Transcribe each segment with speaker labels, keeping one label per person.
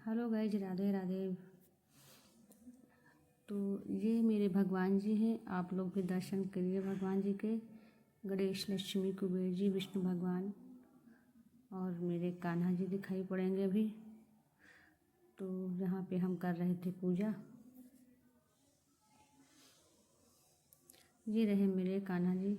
Speaker 1: Hello guys, Radhe Radhe. तो ये मेरे भगवान जी हैं, आप लोग भी दर्शन करिए भगवान जी के। गणेश, लक्ष्मी, कुबेर जी, विष्णु भगवान और मेरे कान्हा जी दिखाई पड़ेंगे अभी। तो यहाँ पे हम कर रहे थे पूजा। ये रहे मेरे कान्हा जी।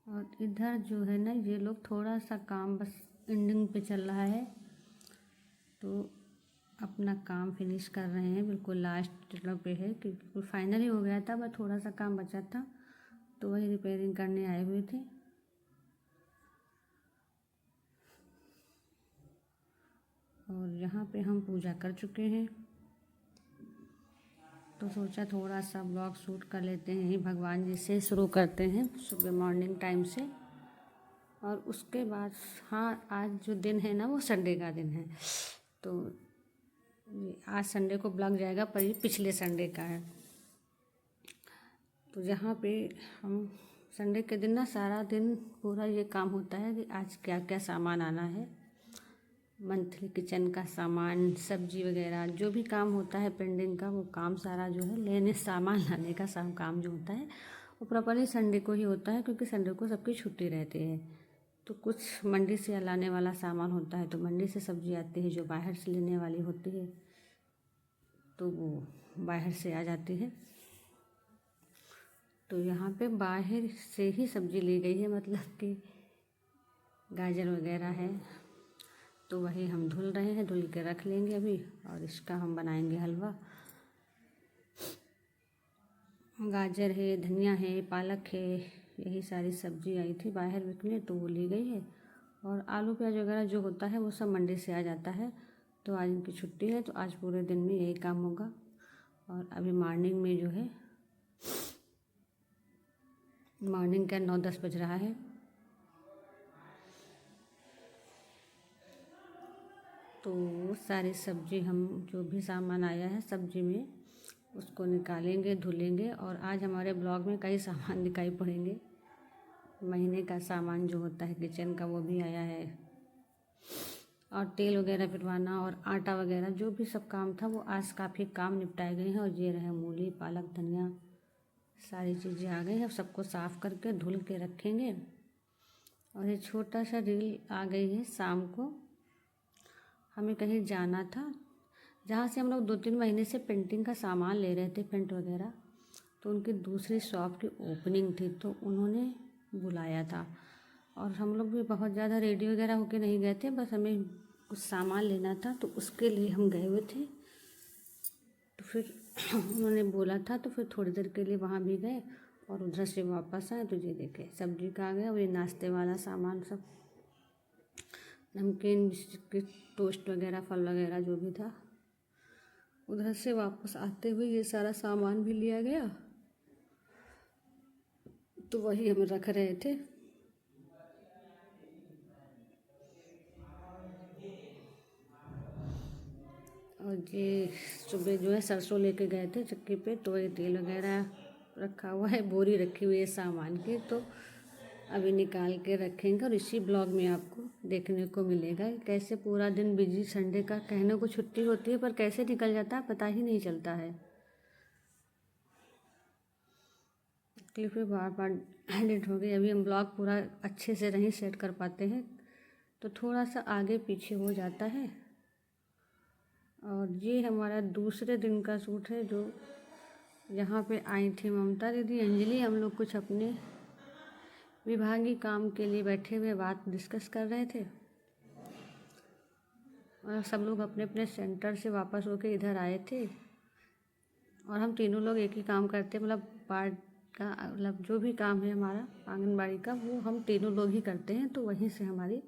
Speaker 1: और इधर जो है ना, ये लोग थोड़ा सा काम बस एंडिंग पे चल रहा है, तो अपना काम फिनिश कर रहे हैं। बिल्कुल लास्ट पे है कि बिल्कुल फाइनल ही हो गया था, बस थोड़ा सा काम बचा था, तो वही रिपेयरिंग करने आए हुए थे। और यहाँ पे हम पूजा कर चुके हैं, तो सोचा थोड़ा सा ब्लॉग शूट कर लेते हैं। भगवान जी से शुरू करते हैं सुबह मॉर्निंग टाइम से। और उसके बाद हाँ, आज जो दिन है ना वो संडे का दिन है, तो आज संडे को ब्लॉग जाएगा, पर ये पिछले संडे का है। तो यहाँ पे हम संडे के दिन ना सारा दिन पूरा ये काम होता है कि आज क्या क्या सामान आना है। मंथली किचन का सामान, सब्जी वगैरह जो भी काम होता है पेंडिंग का, वो काम सारा जो है लेने, सामान लाने का सब काम जो होता है वो प्रॉपरली संडे को ही होता है, क्योंकि संडे को सबकी छुट्टी रहती है। तो कुछ मंडी से लाने वाला सामान होता है, तो मंडी से सब्जी आती है। जो बाहर से लेने वाली होती है तो वो बाहर से आ जाती है। तो यहाँ पे बाहर से ही सब्जी ली गई है, मतलब कि गाजर वगैरह है, तो वही हम धुल रहे हैं, धुल के रख लेंगे अभी। और इसका हम बनाएंगे हलवा। गाजर है, धनिया है, पालक है, यही सारी सब्जी आई थी बाहर बिकने, तो वो ली गई है। और आलू प्याज वगैरह जो होता है वो सब मंडी से आ जाता है। तो आज इनकी छुट्टी है, तो आज पूरे दिन में यही काम होगा। और अभी मॉर्निंग में जो है, मॉर्निंग का 9-10 बज रहा है। तो सारी सब्जी हम जो भी सामान आया है सब्जी में, उसको निकालेंगे, धुलेंगे। और आज हमारे ब्लॉग में कई सामान दिखाई पड़ेंगे। महीने का सामान जो होता है किचन का वो भी आया है, और तेल वगैरह पिलवाना और आटा वगैरह जो भी सब काम था वो आज काफ़ी काम निपटाए गए हैं। और ये रहे मूली, पालक, धनिया, सारी चीज़ें आ गई हैं। अब सबको साफ़ करके धुल के रखेंगे। और ये छोटा सा रील आ गई है, शाम को हमें कहीं जाना था, जहाँ से हम लोग 2-3 महीने से पेंटिंग का सामान ले रहे थे, पेंट वगैरह। तो उनकी दूसरी शॉप की ओपनिंग थी, तो उन्होंने बुलाया था। और हम लोग भी बहुत ज़्यादा रेडी वगैरह होके नहीं गए थे, बस हमें कुछ सामान लेना था, तो उसके लिए हम गए हुए थे। तो फिर उन्होंने बोला था, तो फिर थोड़ी देर के लिए वहाँ भी गए और उधर से वापस आए। तो ये देखे सब्जी का आ गया, और ये नाश्ते वाला सामान सब, नमकीन, बिस्किट, टोस्ट वगैरह, फल वगैरह जो भी था। उधर से वापस आते हुए ये सारा सामान भी लिया गया, तो वही हम रख रहे थे। और ये सुबह जो है सरसों लेके गए थे चक्की पे, तो ये तेल वगैरह रखा हुआ है, बोरी रखी हुई है सामान की, तो अभी निकाल के रखेंगे। और इसी ब्लॉग में आपको देखने को मिलेगा कैसे पूरा दिन बिजी, संडे का कहने को छुट्टी होती है पर कैसे निकल जाता है पता ही नहीं चलता है। क्लिप पे बार बार एडिट हो गई। अभी हम ब्लॉग पूरा अच्छे से नहीं सेट कर पाते हैं, तो थोड़ा सा आगे पीछे हो जाता है। और ये हमारा दूसरे दिन का शूट है, जो यहाँ पे आई थी ममता दीदी, अंजलि। हम लोग कुछ अपने विभागीय काम के लिए बैठे हुए बात डिस्कस कर रहे थे, और सब लोग अपने अपने सेंटर से वापस होके इधर आए थे। और हम तीनों लोग एक ही काम करते, मतलब पार्ट का, मतलब जो भी काम है हमारा आंगनबाड़ी का, वो हम तीनों लोग ही करते हैं। तो वहीं से हमारी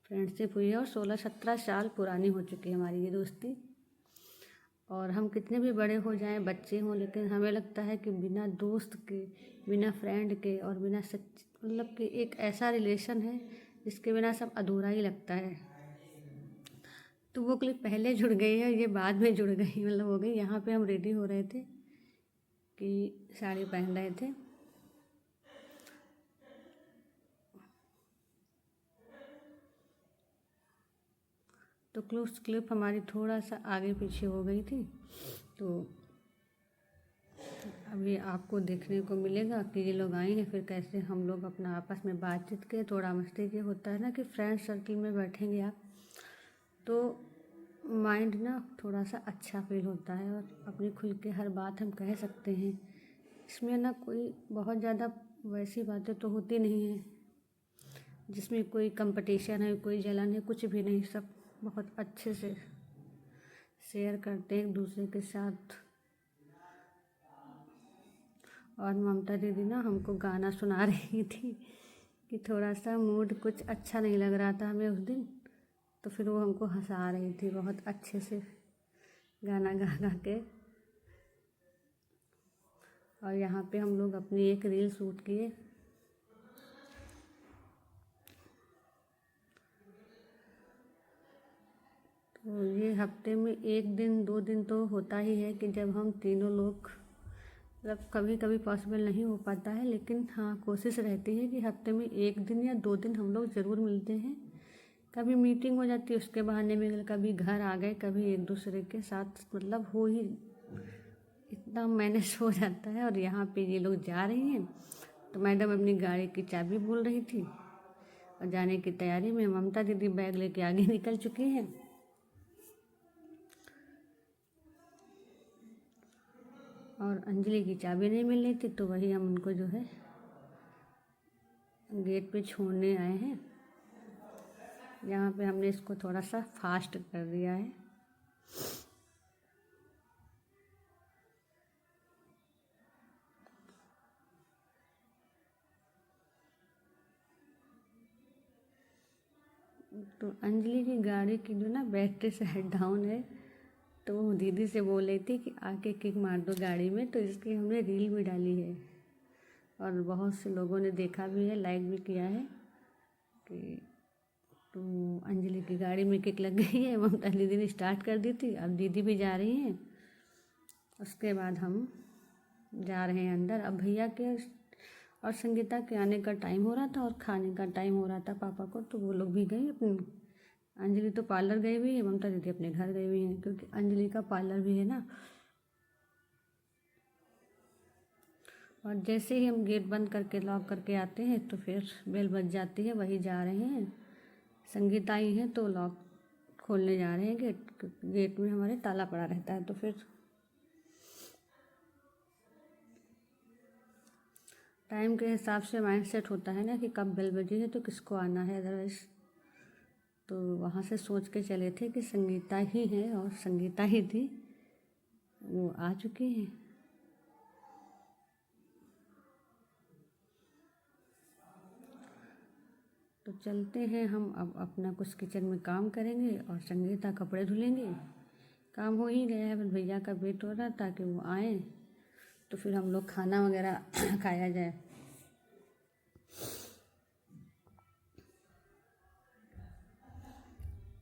Speaker 1: फ्रेंडशिप हुई है, और 16-17 साल पुरानी हो चुकी है हमारी ये दोस्ती। और हम कितने भी बड़े हो जाएं, बच्चे हों, लेकिन हमें लगता है कि बिना दोस्त के, बिना फ्रेंड के, और बिना सच, मतलब कि एक ऐसा रिलेशन है जिसके बिना सब अधूरा ही लगता है। तो वो क्लिप पहले जुड़ गई है, ये बाद में जुड़ गई, मतलब हो गई। यहाँ पे हम रेडी हो रहे थे कि साड़ी पहन रहे थे, तो क्लिप हमारी थोड़ा सा आगे पीछे हो गई थी। तो अभी आपको देखने को मिलेगा कि ये लोग आए हैं, फिर कैसे हम लोग अपना आपस में बातचीत के थोड़ा मस्ती के। होता है ना कि फ्रेंड सर्कल में बैठेंगे आप तो माइंड ना थोड़ा सा अच्छा फील होता है और अपनी खुल के हर बात हम कह सकते हैं। इसमें ना कोई बहुत ज़्यादा वैसी बातें तो होती नहीं हैं जिसमें कोई कंपटीशन है, कोई जलन है, कुछ भी नहीं। सब बहुत अच्छे से शेयर करते हैं एक दूसरे के साथ। और ममता दीदी ना हमको गाना सुना रही थी कि थोड़ा सा मूड कुछ अच्छा नहीं लग रहा था हमें उस दिन, तो फिर वो हमको हंसा रही थी बहुत अच्छे से गाना गा गा के। और यहाँ पे हम लोग अपनी एक रील शूट किए। तो ये हफ्ते में 1 दिन 2 दिन तो होता ही है कि जब हम तीनों लोग, मतलब कभी कभी पॉसिबल नहीं हो पाता है, लेकिन हाँ कोशिश रहती है कि हफ्ते में 1 दिन या 2 दिन हम लोग ज़रूर मिलते हैं। कभी मीटिंग हो जाती है उसके बहाने में, कभी घर आ गए, कभी एक दूसरे के साथ, मतलब हो ही इतना मैनेज हो जाता है। और यहाँ पे ये लोग जा रही हैं तो मैडम अपनी गाड़ी की चाबी बोल रही थी और जाने की तैयारी में ममता दीदी बैग लेके आगे निकल चुकी हैं। और अंजलि की चाबी नहीं मिल रही थी तो वही हम उनको जो है गेट पे छोड़ने आए हैं। यहाँ पे हमने इसको थोड़ा सा फास्ट कर दिया है। तो अंजलि की गाड़ी की जो ना बैटरी साइड डाउन है, तो वो दीदी से बोल रही थी कि आके किक मार दो गाड़ी में, तो इसकी हमने रील भी डाली है और बहुत से लोगों ने देखा भी है, लाइक भी किया है कि तो अंजलि की गाड़ी में किक लग गई है। ममता दीदी ने स्टार्ट कर दी थी, अब दीदी भी जा रही हैं। उसके बाद हम जा रहे हैं अंदर। अब भैया के और संगीता के आने का टाइम हो रहा था और खाने का टाइम हो रहा था पापा को, तो वो लोग भी गए अपने। अंजलि तो पार्लर गई हुई है, ममता दीदी अपने घर गई हुई हैं क्योंकि अंजलि का पार्लर भी है ना। और जैसे ही हम गेट बंद करके लॉक करके आते हैं तो फिर बेल बज जाती है, वही जा रहे हैं। संगीता आई हैं तो लॉक खोलने जा रहे हैं। गेट में हमारे ताला पड़ा रहता है, तो फिर टाइम के हिसाब से माइंड सेट होता है ना कि कब बेल बजी है तो किसको आना है। अदरवाइज तो वहाँ से सोच के चले थे कि संगीता ही है और संगीता ही थी, वो आ चुकी हैं। तो चलते हैं हम, अब अपना कुछ किचन में काम करेंगे और संगीता कपड़े धुलेंगे। काम हो ही गया है, बस भैया का वेट हो रहा ताकि वो आए तो फिर हम लोग खाना वगैरह खाया जाए।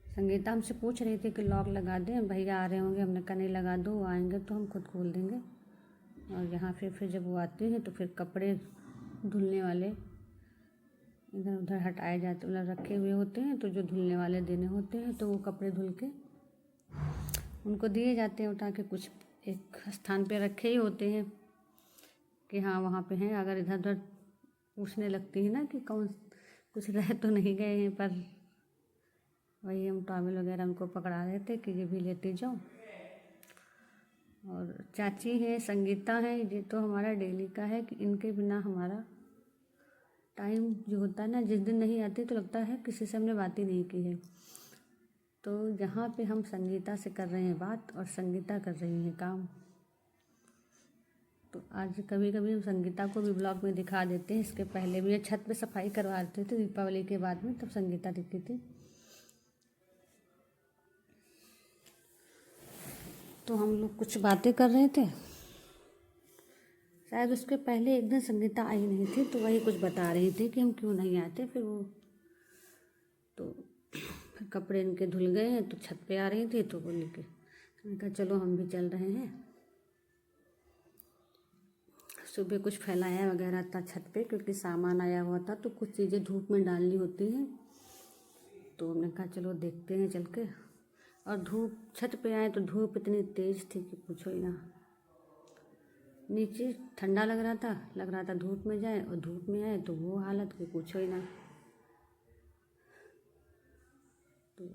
Speaker 1: संगीता हमसे पूछ रही थी कि लॉक लगा दें, भैया आ रहे होंगे। हमने कहा नहीं लगा दो, वो आएंगे तो हम खुद खोल देंगे। और यहाँ फिर जब वो आती हैं तो फिर कपड़े धुलने वाले इधर उधर हटाए जाते, मतलब रखे हुए होते हैं, तो जो धुलने वाले देने होते हैं तो वो कपड़े धुल के उनको दिए जाते हैं उठा के। कुछ एक स्थान पे रखे ही होते हैं कि हाँ वहाँ पे हैं। अगर इधर उधर पूछने लगती है ना कि कौन कुछ रह तो नहीं गए हैं, पर वही हम टॉवल वगैरह उनको पकड़ा देते कि ये भी लेते जाओ। और चाची है, संगीता है, ये तो हमारा डेली का है कि इनके बिना हमारा टाइम जो होता है ना, जिस दिन नहीं आती तो लगता है किसी से हमने बात ही नहीं की है। तो यहाँ पे हम संगीता से कर रहे हैं बात और संगीता कर रही हैं काम। तो आज कभी कभी हम संगीता को भी ब्लॉग में दिखा देते हैं। इसके पहले भी छत पे सफाई करवा देते थे दीपावली के बाद में, तब संगीता दिखती थी। तो हम लोग कुछ बातें कर रहे थे, शायद उसके पहले एक दिन संगीता आई नहीं थी तो वही कुछ बता रही थी कि हम क्यों नहीं आते। फिर वो तो फिर कपड़े इनके धुल गए हैं तो छत पे आ रही थी, तो बोली कि मैंने कहा चलो हम भी चल रहे हैं। सुबह कुछ फैलाया वगैरह था छत पे क्योंकि सामान आया हुआ था, तो कुछ चीज़ें धूप में डालनी होती हैं, तो हमने कहा चलो देखते हैं चल के। और धूप, छत पे आए तो धूप इतनी तेज़ थी कि पूछो ही ना। नीचे ठंडा लग रहा था धूप में जाए, और धूप में आए तो वो हालत कि पूछो ही ना। तो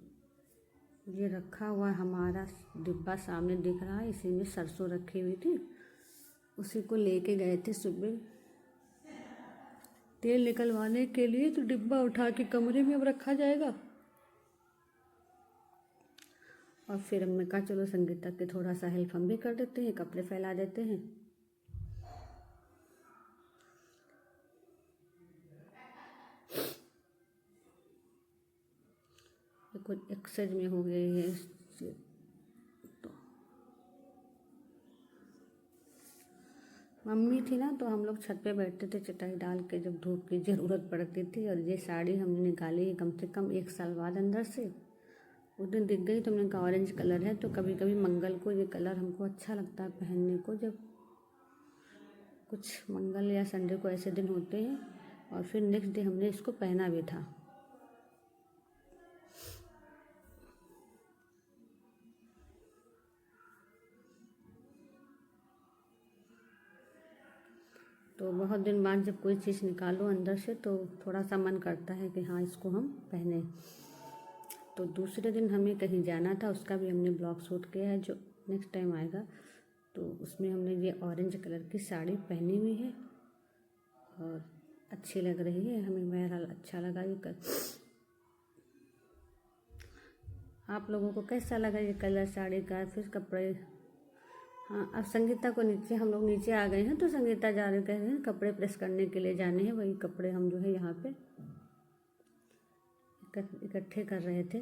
Speaker 1: ये रखा हुआ हमारा डिब्बा सामने दिख रहा है, इसी में सरसों रखी हुई थी, उसी को लेके गए थे सुबह तेल निकलवाने के लिए। तो डिब्बा उठा के कमरे में अब रखा जाएगा। और फिर हमने कहा चलो संगीता के थोड़ा सा हेल्प हम भी कर देते हैं, कपड़े फैला देते हैं। कुछ एक्सरसाइज में हो गई है। तो मम्मी थी ना, तो हम लोग छत पे बैठते थे चटाई डाल के जब धूप की ज़रूरत पड़ती थी। और ये साड़ी हमने निकाली है कम से कम 1 साल बाद अंदर से। उस दिन दिख गई तो हमने कहा ऑरेंज कलर है, तो कभी कभी मंगल को ये कलर हमको अच्छा लगता है पहनने को, जब कुछ मंगल या संडे को ऐसे दिन होते हैं। और फिर नेक्स्ट डे हमने इसको पहना भी था। तो बहुत दिन बाद जब कोई चीज़ निकालो अंदर से तो थोड़ा सा मन करता है कि हाँ इसको हम पहने। तो दूसरे दिन हमें कहीं जाना था, उसका भी हमने ब्लॉग शूट किया है जो नेक्स्ट टाइम आएगा। तो उसमें हमने ये ऑरेंज कलर की साड़ी पहनी हुई है और अच्छी लग रही है हमें, बहरहाल अच्छा लगा ये आप लोगों को कैसा लगा ये कलर साड़ी का, फिर कपड़े। हाँ, अब संगीता को नीचे, हम लोग नीचे आ गए हैं, तो संगीता जा रहे कह रहे हैं कपड़े प्रेस करने के लिए जाने हैं। वही कपड़े हम जो है यहाँ पे इकट्ठे कर रहे थे,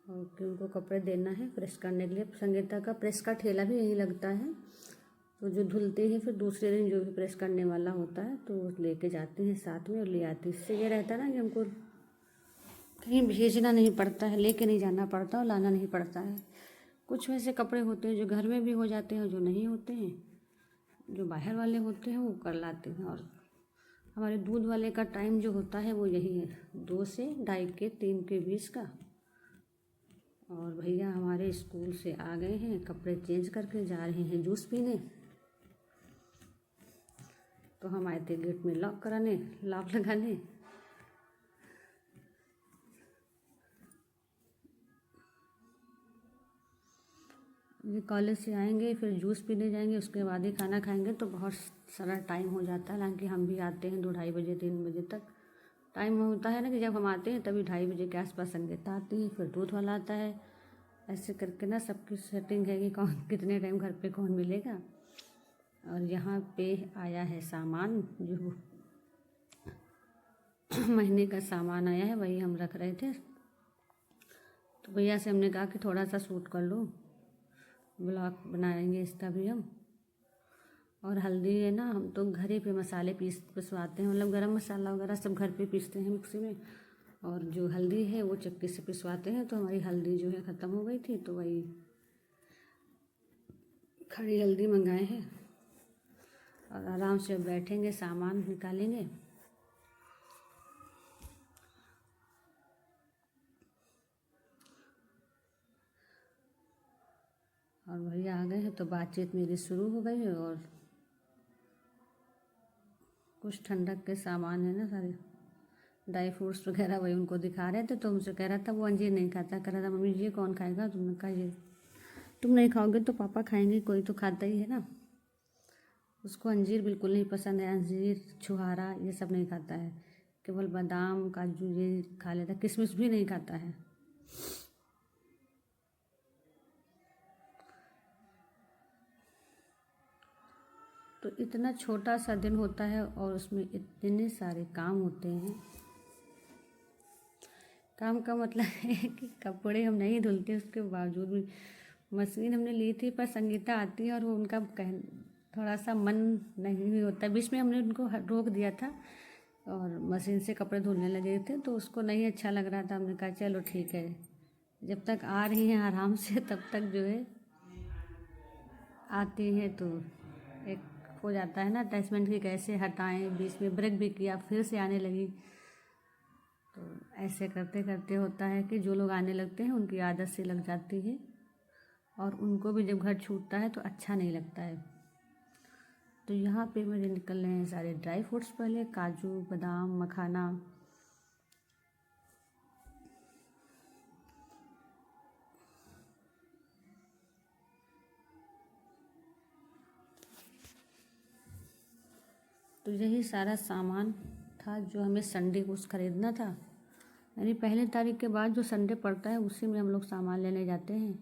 Speaker 1: और कि उनको कपड़े देना है प्रेस करने के लिए। संगीता का प्रेस का ठेला भी यहीं लगता है, तो जो धुलते हैं फिर दूसरे दिन जो भी प्रेस करने वाला होता है तो वो लेके जाती हैं साथ में और ले आती। इससे ये रहता है ना कि हमको कहीं भेजना नहीं पड़ता है, लेके नहीं जाना पड़ता और लाना नहीं पड़ता है। कुछ वैसे कपड़े होते हैं जो घर में भी हो जाते हैं, जो नहीं होते हैं, जो बाहर वाले होते हैं वो कर लाते हैं। और हमारे दूध वाले का टाइम जो होता है वो यही है, 2 से 2:30 के 3 के बीच का। और भैया हमारे स्कूल से आ गए हैं, कपड़े चेंज करके जा रहे हैं जूस पीने। तो हम आए थे गेट में लॉक कराने, लॉक लगाने। ये कॉलेज से आएंगे फिर जूस पीने जाएंगे, उसके बाद ही खाना खाएंगे, तो बहुत सारा टाइम हो जाता है। हालांकि हम भी आते हैं 2-2:30 बजे 3 बजे तक टाइम होता है ना, कि जब हम आते हैं तभी 2:30 बजे के आसपास संगीता आती है, फिर दूध वाला आता है। ऐसे करके ना सबकी सेटिंग है कि कौन कितने टाइम घर पे कौन मिलेगा। और यहाँ पे आया है सामान, जो महीने का सामान आया है वही हम रख रहे थे। तो भैया से हमने कहा कि थोड़ा सा शूट कर लो, ब्लॉग बनाएंगे इसका भी हम। और हल्दी है ना, हम तो घर ही पे मसाले पिसवाते हैं, मतलब गरम मसाला वगैरह सब घर पे पीसते हैं मिक्सी में। और जो हल्दी है वो चक्की से पिसवाते हैं। तो हमारी हल्दी जो है ख़त्म हो गई थी, तो वही खड़ी हल्दी मंगाए हैं। और आराम से बैठेंगे, सामान निकालेंगे। और भैया आ गए हैं तो बातचीत मेरी शुरू हो गई है। और कुछ ठंडक के सामान है ना, सारे ड्राई फ्रूट्स वगैरह वही उनको दिखा रहे थे। तो उनसे कह रहा था वो अंजीर नहीं खाता, कह रहा था मम्मी ये कौन खाएगा। तुमने कहा ये तुम नहीं खाओगे तो पापा खाएंगे, कोई तो खाता ही है ना। उसको अंजीर बिल्कुल नहीं पसंद है, अंजीर छुहारा ये सब नहीं खाता है, केवल बादाम काजू ये खा लेता, किशमिश भी नहीं खाता है। तो इतना छोटा सा दिन होता है और उसमें इतने सारे काम होते हैं। काम का मतलब है कि कपड़े हम नहीं धुलते, उसके बावजूद भी मशीन हमने ली थी, पर संगीता आती है और वो उनका थोड़ा सा मन नहीं भी होता। बीच में हमने उनको रोक दिया था और मशीन से कपड़े धुलने लगे थे, तो उसको नहीं अच्छा लग रहा था। हमने कहा चलो ठीक है, जब तक आ रही हैं आराम से तब तक जो है आती हैं, तो एक हो जाता है ना अटैचमेंट की कैसे हटाएं। बीच में ब्रेक भी किया, फिर से आने लगी। तो ऐसे करते करते होता है कि जो लोग आने लगते हैं उनकी आदत सी लग जाती है और उनको भी जब घर छूटता है तो अच्छा नहीं लगता है। तो यहाँ पे मेरे निकल रहे हैं सारे ड्राई फ्रूट्स, पहले काजू बादाम मखाना। तो यही सारा सामान था जो हमें संडे को खरीदना था, यानी पहले तारीख के बाद जो संडे पड़ता है उसी में हम लोग सामान लेने जाते हैं।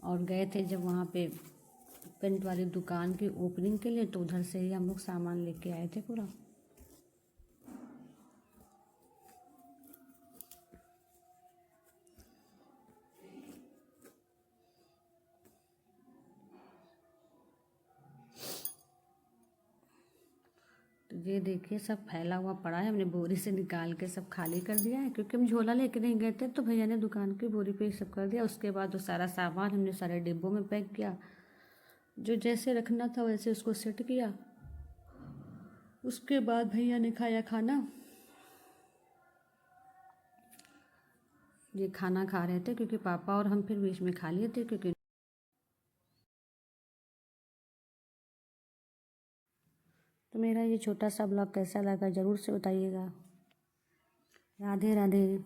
Speaker 1: और गए थे जब वहाँ पे पेंट वाली दुकान की ओपनिंग के लिए, तो उधर से ही हम लोग सामान लेके आए थे पूरा। तो ये देखिए सब फैला हुआ पड़ा है, हमने बोरी से निकाल के सब खाली कर दिया है, क्योंकि हम झोला लेके नहीं गए थे तो भैया ने दुकान की बोरी पे ही सब कर दिया। उसके बाद वो सारा सामान हमने सारे डिब्बों में पैक किया, जो जैसे रखना था वैसे उसको सेट किया। उसके बाद भैया ने खाया खाना। ये खाना खा रहे थे क्योंकि पापा और हम फिर बीच में खा लिए थे, क्योंकि तो मेरा ये छोटा सा ब्लॉग कैसा लगा ज़रूर से बताइएगा। राधे राधे।